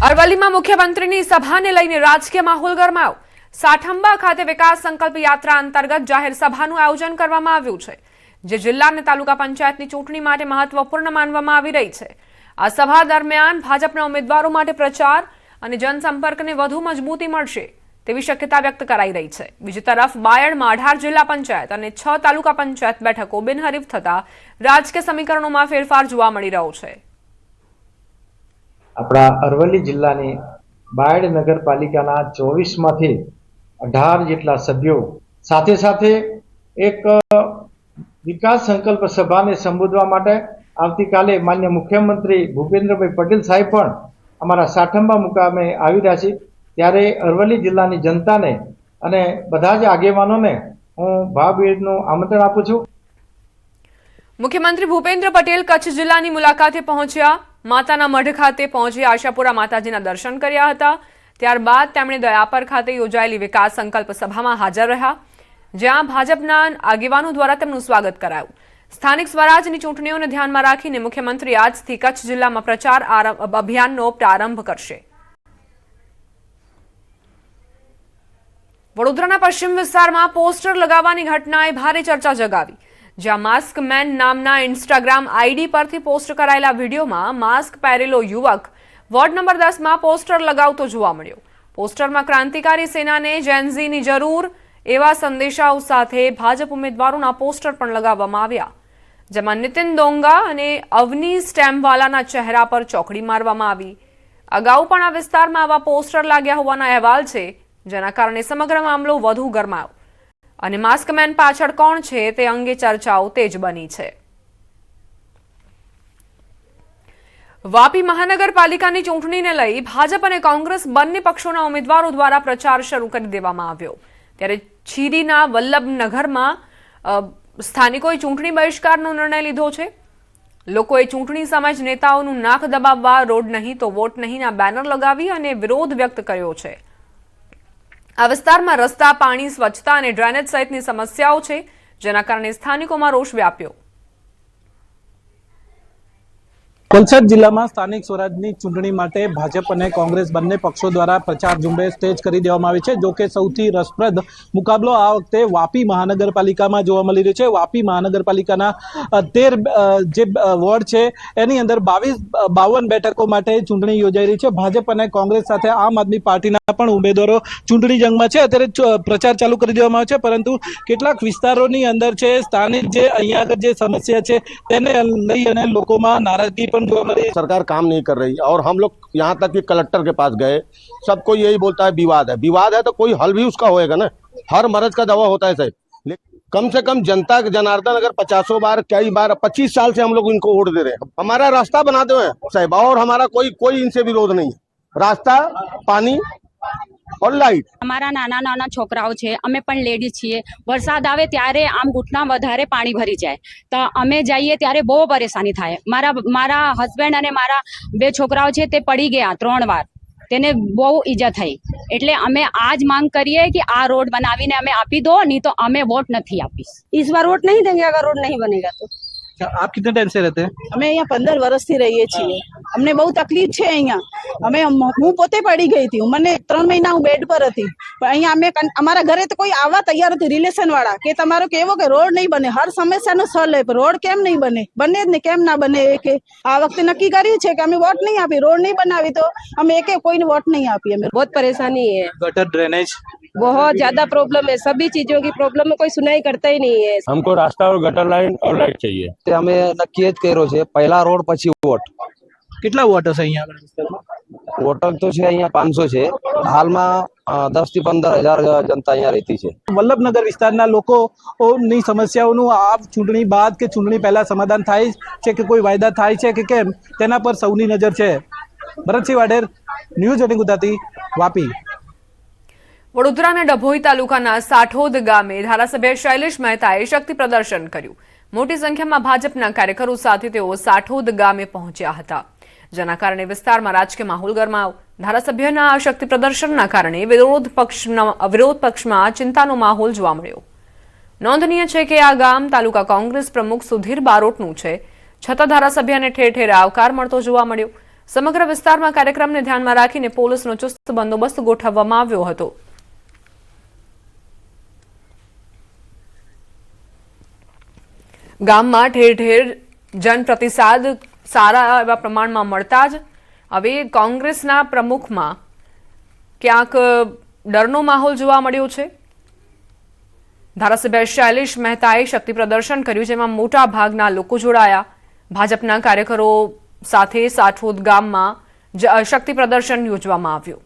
અરવલ્લીમાં મુખ્યમંત્રીની સભાને લઈને રાજકીય માહોલ ગરમાયો। સાઠંબા ખાતે વિકાસ સંકલ્પ યાત્રા અંતર્ગત જાહેર સભાનું આયોજન કરવામાં આવ્યું છે, જે જિલ્લા અને તાલુકા પંચાયતની ચૂંટણી માટે મહત્વપૂર્ણ માનવામાં આવી રહી છે। આ સભા દરમિયાન ભાજપના ઉમેદવારો માટે પ્રચાર અને જનસંપર્કને વધુ મજબૂતી મળશે તેવી શક્યતા વ્યક્ત કરાઈ રહી છે। બીજી તરફ બાયડમાં 18 જિલ્લા પંચાયત અને 6 તાલુકા પંચાયત બેઠકો બિનહરીફ થતા રાજકીય સમીકરણોમાં ફેરફાર જોવા મળી રહ્યો છે। આપણા અરવલ્લી જિલ્લાની બાયડ નગરપાલિકાના 24 માંથી 18 જેટલા સભ્યો સાથે સાથે એક વિકાસ સંકલ્પ સભાને સંબોધવા માટે આવતીકાલે માન્ય મુખ્યમંત્રી ભૂપેન્દ્રભાઈ પટેલ સાહેબ પણ અમારા સાઠંબા મુકામે આવી રહ્યા છે। ત્યારે અરવલ્લી જિલ્લાની જનતાને અને બધા જ આગેવાનોને હું ભાવભેરનું આમંત્રણ આપું છું। મુખ્યમંત્રી ભૂપેન્દ્ર પટેલ કચ્છ જિલ્લાની મુલાકાતે પહોંચ્યા। માતાના મઢ ખાતે પહોંચી આશાપુરા માતાજીના દર્શન કર્યા હતા। ત્યારબાદ તેમણે દયાપર ખાતે યોજાયેલી વિકાસ સંકલ્પ સભામાં હાજર રહ્યા, જ્યાં ભાજપના આગેવાનો દ્વારા તેમનું સ્વાગત કરાયું। સ્થાનિક સ્વરાજની ચૂંટણીઓને ધ્યાનમાં રાખીને મુખ્યમંત્રી આજથી કચ્છ જિલ્લામાં પ્રચાર અભિયાનનો પ્રારંભ કરશે। વડોદરાના પશ્ચિમ વિસ્તારમાં પોસ્ટર લગાવવાની ઘટનાએ ભારે ચર્ચા જગાવી, જ્યાં માસ્ક મેન નામના ઇન્સ્ટાગ્રામ આઈડી પરથી પોસ્ટ કરાયેલા વિડીયોમાં માસ્ક પહેરેલો યુવક વોર્ડ નંબર 10માં પોસ્ટર લગાવતો જોવા મળ્યો। પોસ્ટરમાં ક્રાંતિકારી સેનાને જેનઝીની જરૂર એવા સંદેશાઓ સાથે ભાજપ ઉમેદવારોના પોસ્ટર પણ લગાવવામાં આવ્યા, જેમાં નીતિન ડોંગા અને અવની સ્ટેમવાલાના ચહેરા પર ચોકડી મારવામાં આવી। અગાઉ પણ આ વિસ્તારમાં આવા પોસ્ટર લાગ્યા હોવાના અહેવાલ છે, જેના કારણે સમગ્ર મામલો વધુ ગરમાયો અને માસ્કમેન પાછળ કોણ છે તે અંગે ચર્ચાઓ તેજ બની છે। વાપી મહાનગરપાલિકાની ચૂંટણીને લઈ ભાજપ અને કોંગ્રેસ બંને પક્ષોના ઉમેદવારો દ્વારા પ્રચાર શરૂ કરી દેવામાં આવ્યો। ત્યારે છીરીના વલ્લભનગરમાં સ્થાનિકોએ ચૂંટણી બહિષ્કારનો નિર્ણય લીધો છે। લોકોએ ચૂંટણી સમય જ નેતાઓનું નાક દબાવવા, રોડ નહીં તો વોટ નહીંના બેનર લગાવી અને વિરોધ વ્યક્ત કર્યો છે। આ વિસ્તારમાં રસ્તા, પાણી, સ્વચ્છતા અને ડ્રેનેજ સહિતની સમસ્યાઓ છે, જેના કારણે સ્થાનિકોમાં રોષ વ્યાપ્યો। વલસાડ જિલ્લામાં સ્થાનિક સ્વરાજની ચૂંટણી માટે ભાજપ અને કોંગ્રેસ બંને પક્ષો દ્વારા પ્રચાર ઝુંબેશ તેજ કરી દેવામાં આવી છે। જો કે સૌથી રસપ્રદ મુકાબલો આ વખતે વાપી મહાનગરપાલિકામાં જોવા મળી રહ્યો છે। વાપી મહાનગરપાલિકાના 13 જે વોર્ડ છે એની અંદર 52 બેઠકો માટે ચૂંટણી યોજાઈ રહી છે। ભાજપ અને કોંગ્રેસ સાથે આમ આદમી પાર્ટીના પણ ઉમેદવારો ચૂંટણી જંગમાં છે। અત્યારે પ્રચાર ચાલુ કરી દેવામાં આવ્યો છે, પરંતુ કેટલાક વિસ્તારોની અંદર છે સ્થાનિક જે અહીંયા આગળ જે સમસ્યા છે તેને લઈ અને લોકોમાં નારાજગી પણ सरकार काम नहीं कर रही और हम लोग यहाँ तक कि कलेक्टर के पास गए, सबको यही बोलता है विवाद है तो कोई हल भी उसका होएगा ना। हर मर्ज का दवा होता है साहब। कम से कम जनता जनार्दन अगर 50 बार कई बार 25 साल से हम लोग इनको वोट दे रहे हैं, हमारा रास्ता बनाते हुए साहब, और हमारा कोई इनसे विरोध नहीं है। रास्ता, पानी और लाइट। हमारा नाना छोकराओ छे, अमे पण लेडीज छीए। वरसाद आवे त्यारे आम घूंटना वधारे पाणी भरी जाए तो अमे जाइए त्यारे बहु परेशानी थाय। मारा हस्बेंड अने मारा 2 छोकराओ छे ते पड़ी गया 3 વાર, તેને બહુ ઈજા થઈ। એટલે અમે આજ માંગ કરીએ કે આ રોડ બનાવીને અમે આપી દો, નહીં તો અમે વોટ નથી આપીશ। इस बार वोट नहीं देंगे अगर रोड नहीं बनेगा तो। आप कितने टाइम से रहते हैं? અમે અહીંયા 15 વર્ષથી રહીએ છીએ। અમને બહુ તકલીફ છે અહીંયા। હું પોતે પડી ગઈ હતી, મને 3 મહિના હું બેડ પર હતી, પણ અહીંયા અમારા ઘરે તો કોઈ આવવા તૈયાર નથી રિલેશન વાળા કે તમારો કેવો કે રોડ નહીં બને। હર સમસ્યાનો સલ લે, રોડ કેમ નહીં બને જ ને, કેમ ના બને એ કે આ વખતે નક્કી કર્યું છે કે અમે વોટ નહીં આપી, રોડ नहीं बनावी तो हम एक कोई वोट नहीं आपी। हमें बहुत परेशानी है, गटर, ड्रेनेज बहुत ज्यादा प्रॉब्लम है। सभी चीजों की प्रॉब्लम में कोई सुनाई करता ही नहीं है। हमको रास्ता और गटर लाइन और लाइट चाहिए। અમે નક્કી જ કર્યો છે, પહેલા રોડ પછી વોટ। કેટલા વોટ હશે અહીંયા આગળ વિસ્તારમાં? વોટર તો છે અહીંયા 500 છે। હાલમાં 10 થી 15 હજાર જનતા અહીંયા રહેતી છે। વલ્લભનગર વિસ્તારના લોકોની સમસ્યાઓનું આ ચૂંટણી બાદ કે ચૂંટણી પહેલા સમાધાન થાય છે કે કોઈ વાયદા થાય છે કે કેમ, તેના પર સૌની નજર છે। ભરતસિંહ વાઢેર, ન્યૂઝ 18 ગુજરાતી, વાપી। વડોદરાના ડભોઈ તાલુકાના સાઠોદ ગામે ધારાસભ્ય શૈલેષ મહેતાએ શક્તિ પ્રદર્શન કર્યું। મોટી સંખ્યામાં ભાજપના કાર્યકરો સાથે તેઓ સાઠોદ ગામે પહોંચ્યા હતા, જેના કારણે વિસ્તારમાં રાજકીય માહોલ ગરમાયો। ધારાસભ્યના આ શક્તિ પ્રદર્શનના કારણે વિરોધ પક્ષમાં ચિંતાનો માહોલ જોવા મળ્યો। નોંધનીય છે કે આ ગામ તાલુકા કોંગ્રેસ પ્રમુખ સુધીર બારોટનું છે, છતાં ધારાસભ્યને ઠેર ઠેર આવકાર મળતો જોવા મળ્યો। સમગ્ર વિસ્તારમાં કાર્યક્રમને ધ્યાનમાં રાખીને પોલીસનો ચુસ્ત બંદોબસ્ત ગોઠવવામાં આવ્યો હતો. ગામમાં ઠેર ઠેર જનપ્રતિસાદ સારા એવા પ્રમાણમાં મળતા જ હવે કોંગ્રેસના પ્રમુખમાં ક્યાંક ડરનો માહોલ જોવા મળ્યો છે. ધારાસભ્ય શૈલેષ મહેતાએ શક્તિ પ્રદર્શન કર્યું, જેમાં મોટા ભાગના લોકો જોડાયા. ભાજપના કાર્યકરો સાથે સાઠોદ ગામમાં શક્તિ પ્રદર્શન યોજવામાં આવ્યું.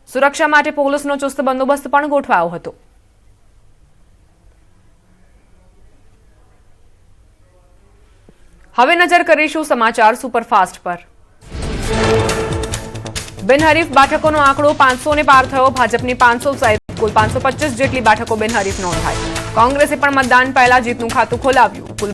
સુરક્ષા માટે પોલીસનો ચુસ્ત બંદોબસ્ત પણ ગોઠવાયો હતો. હવે નજર કરીશું સમાચાર સુપરફાસ્ટ પર. બિનહરીફ બેઠકોનો આંકડો 500 ને પાર થયો. ભાજપની 500 સહિત કુલ 525 જેટલી બેઠકો બિનહરીફ નોંધાઈ. કોંગ્રેસે પણ મતદાન પહેલા જીતનું ખાતું ખોલાવ્યું. કુલ